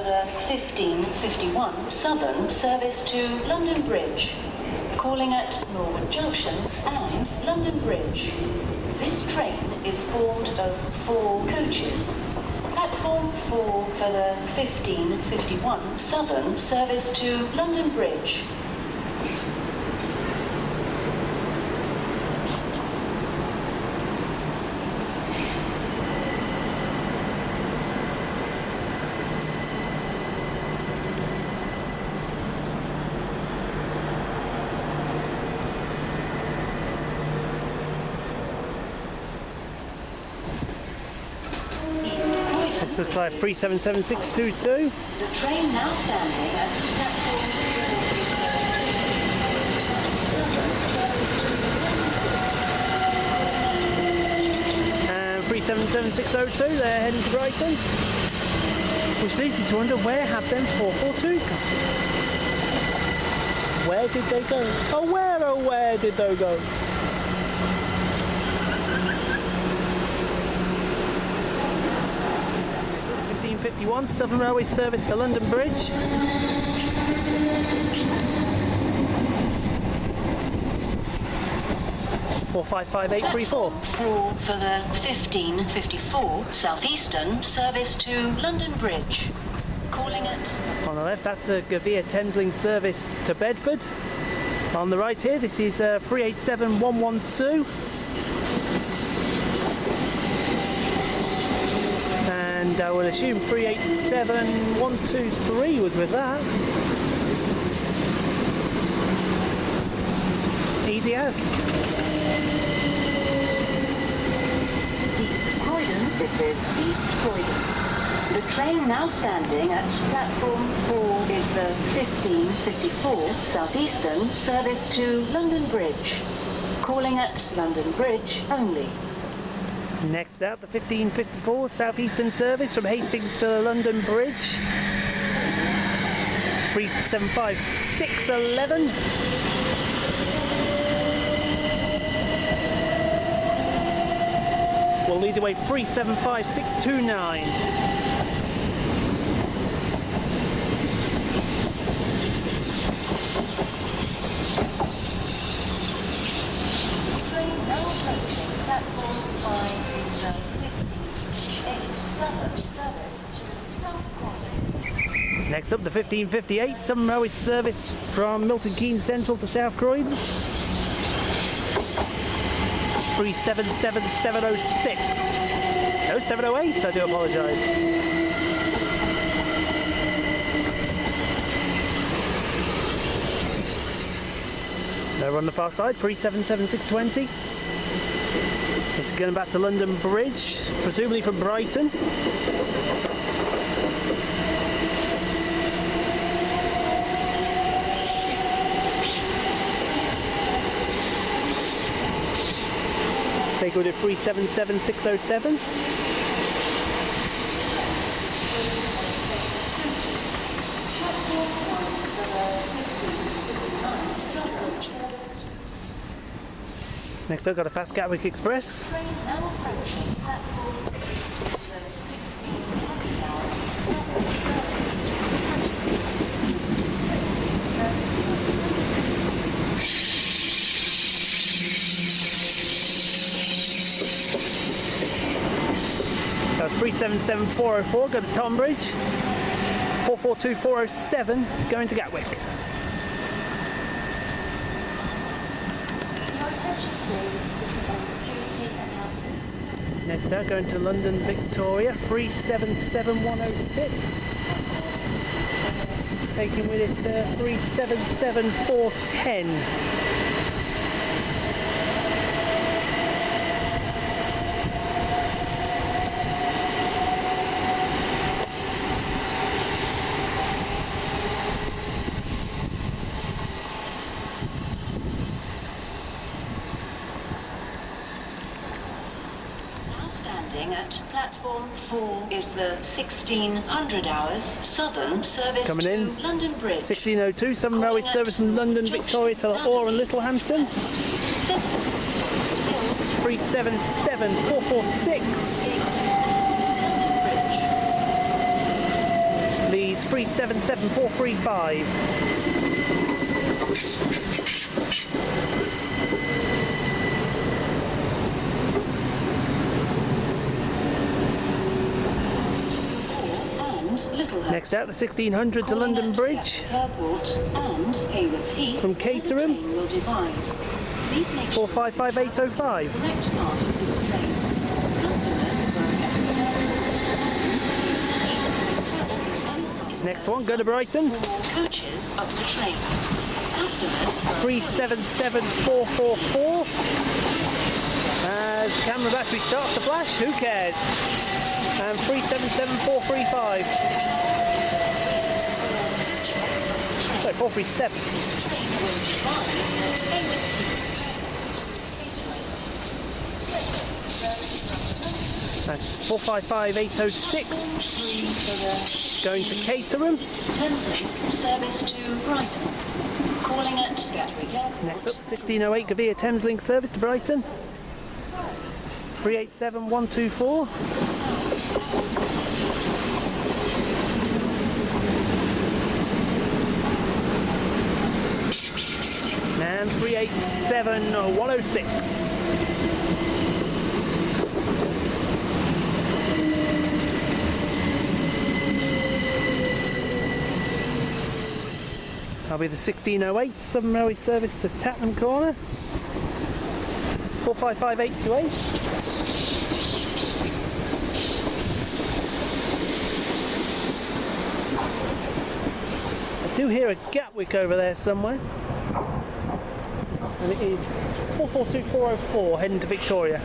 the 1551 Southern service to London Bridge, calling at Norwood Junction and London Bridge. This train is formed of 4 coaches. Platform 4 for the 1551 Southern service to London Bridge. This looks like 377622. The train now standing at platform 377602, they're heading to Brighton. Which leads you to wonder, where have them 442s gone? Where did they go? Oh where did they go? So the 1551 Southern Railway service to London Bridge. 455834. for the 1554 Southeastern service to London Bridge. Calling it. On the left, that's a Govia Thameslink service to Bedford. On the right here, this is 387112. And I would assume 387123 was with that. Easy as. East Croydon, this is East Croydon. The train now standing at platform 4 is the 1554 Southeastern service to London Bridge. Calling at London Bridge only. Next out, the 1554 Southeastern service from Hastings to London Bridge. 375611. Will lead the way 375629. Train now approaching platform 5 is the 1558 Southern service to South Croydon. Next up, the 1558 Southern Railway service from Milton Keynes Central to South Croydon. 377706. No, 708, I do apologise. They're on the far side, 377620. This is going back to London Bridge, presumably from Brighton. Take with it 377607. Next up, got a fast Gatwick Express. Train now approaching platform 6 is the 1600 hours Southern That's 377404, go to Tonbridge. 442407, going to Gatwick. Your attention please, this is a security announcement. Next out, going to London Victoria, 377106. Taking with it 377410. At platform 4 is the 1600 hours Southern service Coming to in. London Bridge. 1602, Southern Railway service from London Victoria to Lahore and Littlehampton. 377446. Leads is 377435. Next out, the 1600 to London Bridge from Caterham, 455805. Next one, go to Brighton. Coaches of the train. Customers 377444. As the camera battery starts to flash, who cares? And 377435. Sorry, 437. That's 455806. Going to Caterham. Thameslink service to Brighton. Calling at Gatwick Airport. Next up, 1608 Govia Thameslink service to Brighton. 387124. And 387106. That'll be the 1608 Southern Railway service to Tattenham Corner. 455828. I do hear a Gatwick over there somewhere. And it is 442404 heading to Victoria.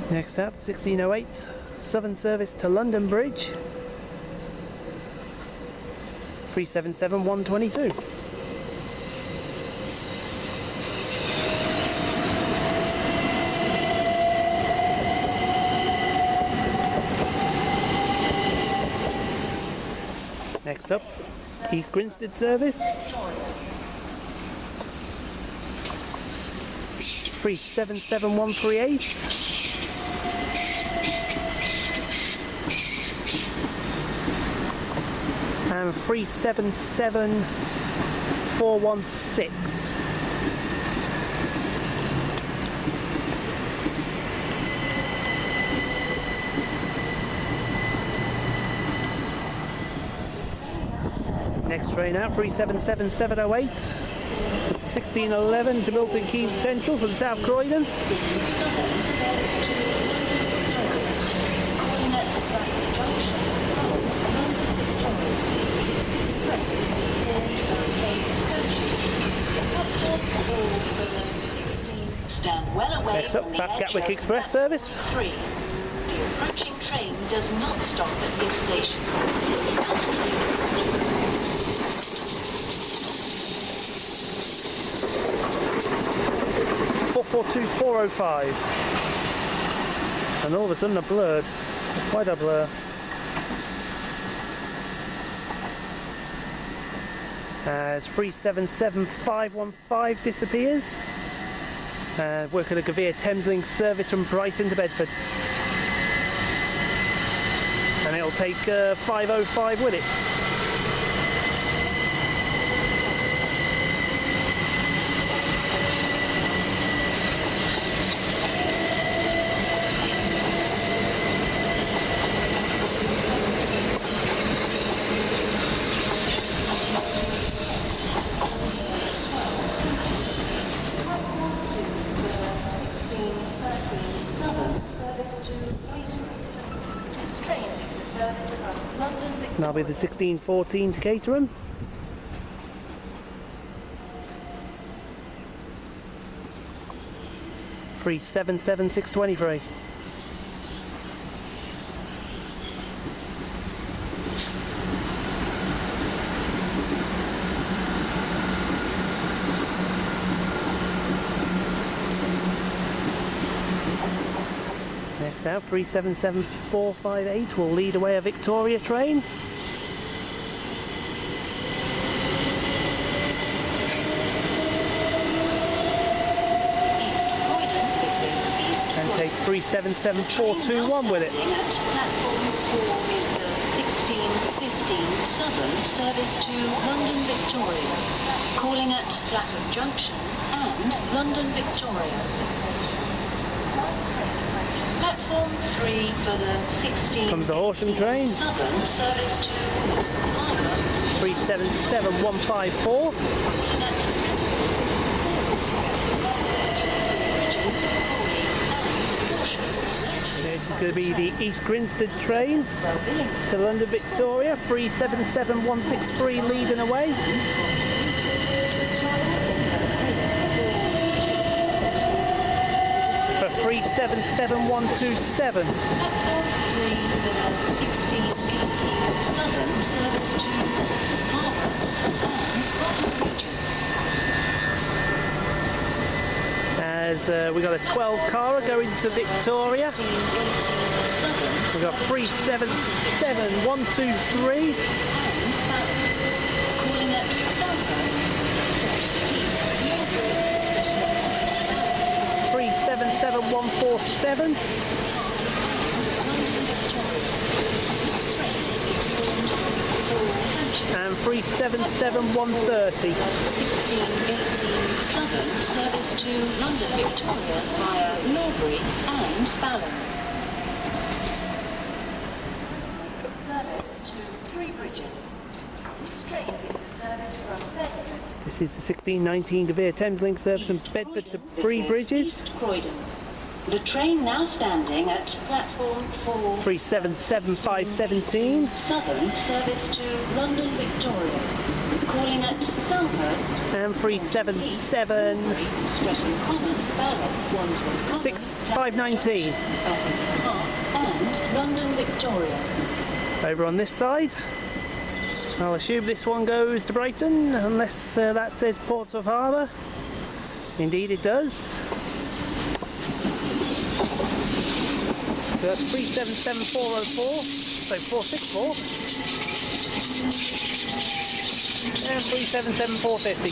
Next up, 1608 Southern service to London Bridge. 377122. Next up, East Grinstead service. 377138. And 377416. Next train out, 377708. 1611 to Milton Keynes Central from South Croydon. Stand well away. Next up, Fast Gatwick Express service. 3. The approaching train does not stop at this station. Concentrate. 442405. And all of a sudden, a blurred. Quite a blur. As 377515 disappears. Work at a Govia Thameslink service from Brighton to Bedford. And it'll take 505 with it. And that'll be the 1614 to Caterham. Free 77623. Next Next out, 377458 will lead away a Victoria train. East Croydon, this is East Croydon. And take 377421 with it. Platform 4 is the 1615 Southern service to London Victoria, calling at Clapham Junction and London Victoria. Platform 3 for the 16 Comes the Horsham train. Southern service to Portsmouth Harbour. 377154. This is going to be the East Grinstead train to London Victoria. 377163 leading away. For 377127. Platform 3 for the 1618 Southern service to Portsmouth Harbour and Brighton Bridges. As we got a 12 car going to Victoria. We've got 377123. Calling at Southhurst, 377147. And 377130. 1618 Southern service to London Victoria via Norbury and Balham. Service to Three Bridges. This train is the service from Bedford. This is the 1619 Govia Thameslink service from Bedford to Three Bridges. East Croydon. The train now standing at platform 4. 377517. Southern service to London Victoria. Calling at Southhurst. And 377 Streatham Common, Balham, Wandsworth Common, 6519. Battersea Park and London Victoria. Over on this side. I'll assume this one goes to Brighton, unless that says Portsmouth Harbour. Indeed it does. So that's 377404, so 464. And 377450.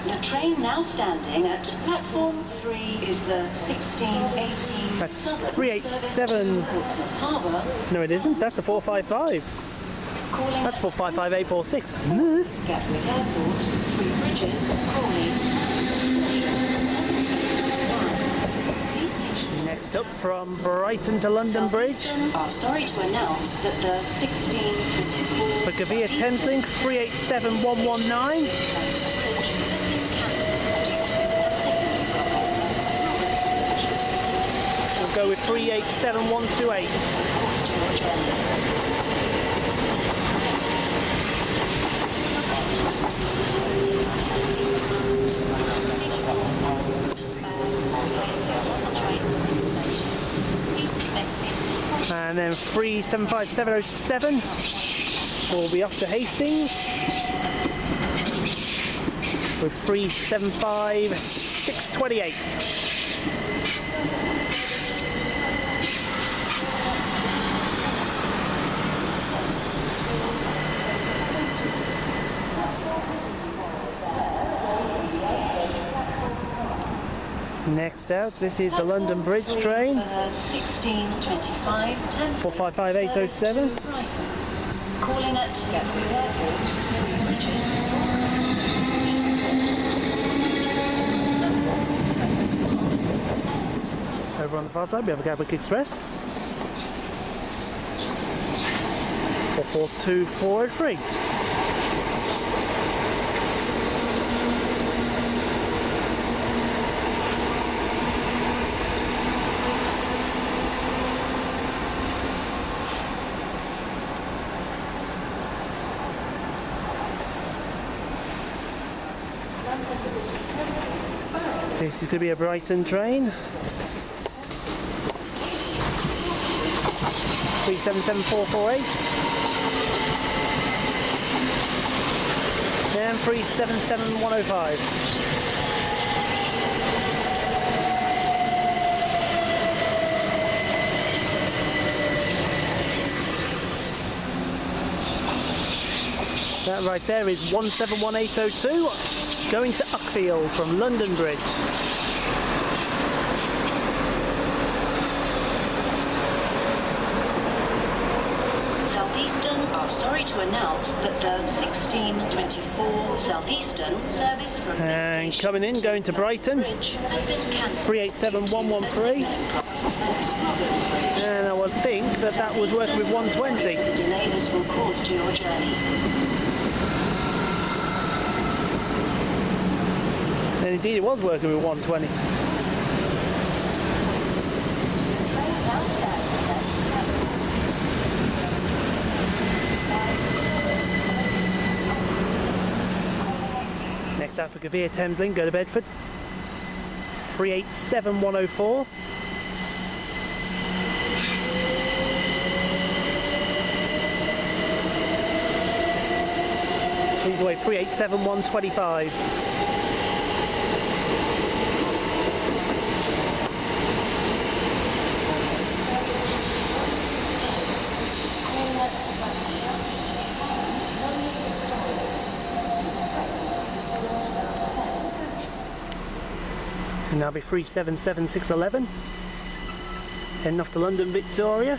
The train now standing at platform 3 is the 1618 That's Southern 387. service to Portsmouth Harbour. No, it isn't. That's a 455. Calling That's at 455846. Gatwick Airport, Three Bridges, Crawley. Next up from Brighton to London Bridge. Southeastern are sorry to announce that the 1624 For Govia Thameslink, 387119. We'll go with 387128. And then 375707 will be off to Hastings with 375628. Next out, this is the London Bridge train. 1625 455807. Calling at Gatwick Airport, Three Bridges. Over on the far side we have a Gatwick Express. 442403. This is going to be a Brighton train. 377448. and 377105. That right there is 171802 going to Uckfield from London Bridge. Southeastern are sorry to announce that the 1624 Southeastern service from And this coming in, going to Brighton, Bridge has been cancelled. 387113. And I would think that that was working with 120. The delay this will cause to your journey. And indeed it was working with 120. Next up for Govia Thameslink, go to Bedford. 387104. Please away 387125. And that'll be 377611. Heading off to London Victoria.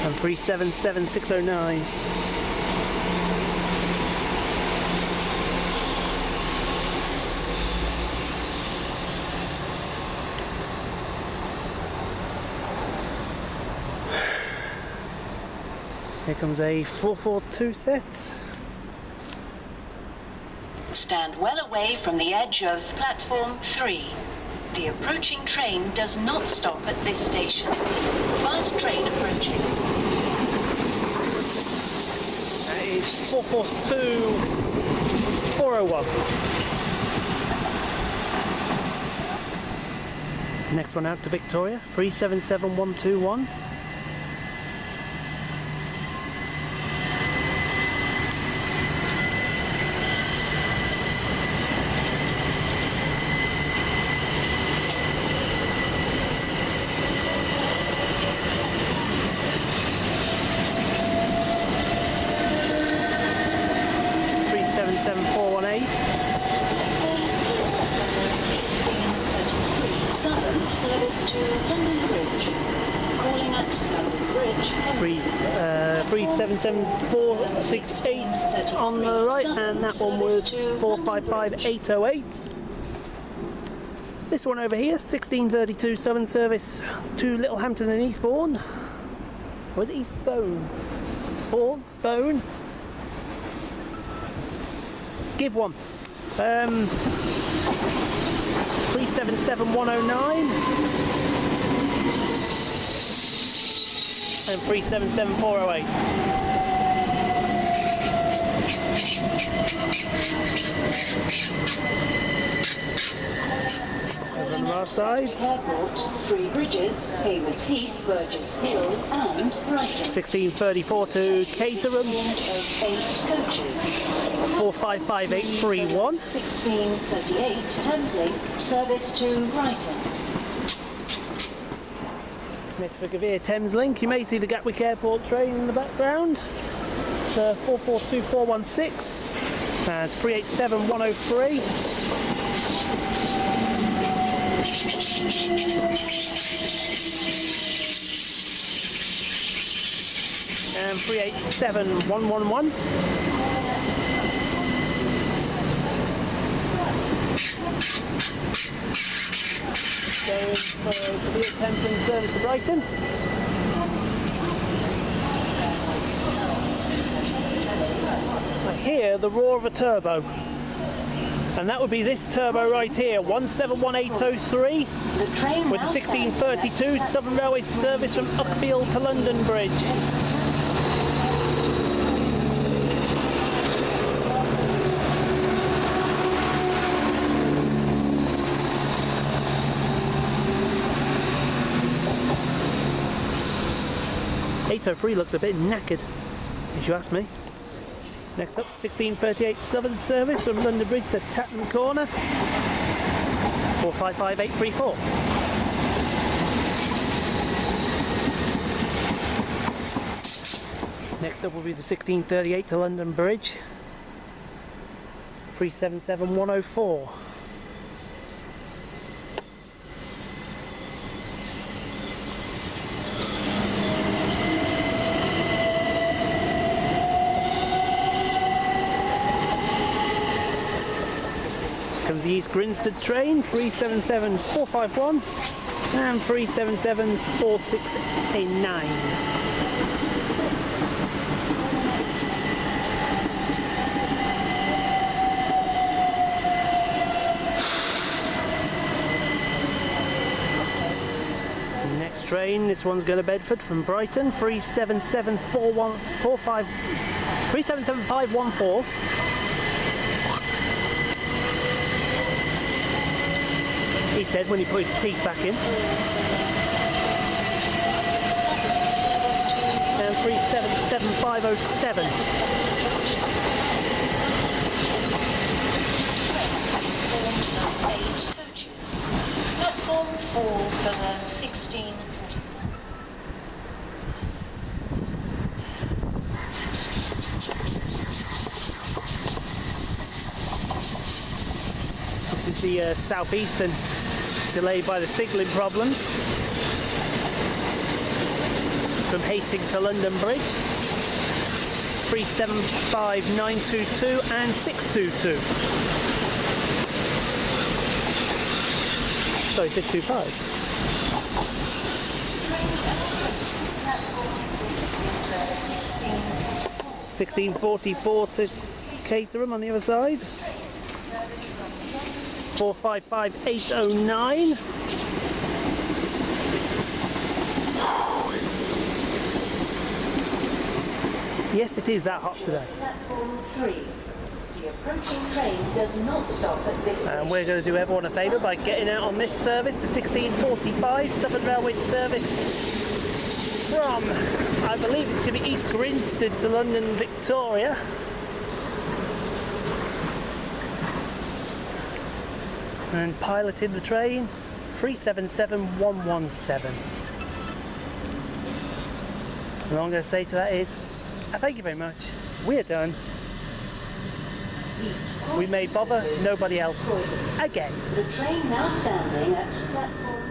And 377609. Here comes a 442 set. Stand well away from the edge of platform 3. The approaching train does not stop at this station. Fast train approaching. That is 442 401. Next one out to Victoria, 377121. Southern service to London Bridge. Calling at London Bridge. 377468 on the right, and that one was 455808. This one over here, 1632 Southern service to Littlehampton and Eastbourne. Or is it Eastbourne? Bone? Give one. 377109 and 377408. Over on our side. Airport, Three Bridges, Haywards Heath, Burgess Hill, and Brighton. 1634 to Caterham. 8 coaches. 455831. 1638 Thameslink, service to Brighton. Next for Govia Thameslink, you may see the Gatwick Airport train in the background. It's 442416. That's 387103. And 387111. Going for the Thameslink service to Brighton. I hear the roar of a turbo, and that would be this turbo right here, 171803, with the 1632 Southern Railway service from Uckfield to London Bridge. 803 looks a bit knackered, if you ask me. Next up, 1638 Southern service from London Bridge to Tatton Corner. 455834. Next up will be the 1638 to London Bridge. 377104. Comes the East Grinstead train, 377451 and 377469. Next train, this one's going to Bedford from Brighton, 377514. He said when he put his teeth back in. And 377507. Platform 4 for the 1644. This is the Southeastern, delayed by the signalling problems. From Hastings to London Bridge. 375922 and 622. Sorry, 625. $16.44 to Caterham on the other side. 455809. Yes, it is that hot today. Platform 3. The approaching train does not stop at this station. And we're going to do everyone a favour by getting out on this service, the 1645 Southern Railway service from, I believe it's going to be East Grinstead to London Victoria. And piloted the train, 377117. And all I'm going to say to that is, thank you very much. We're done. We may bother nobody else again. The train now standing at platform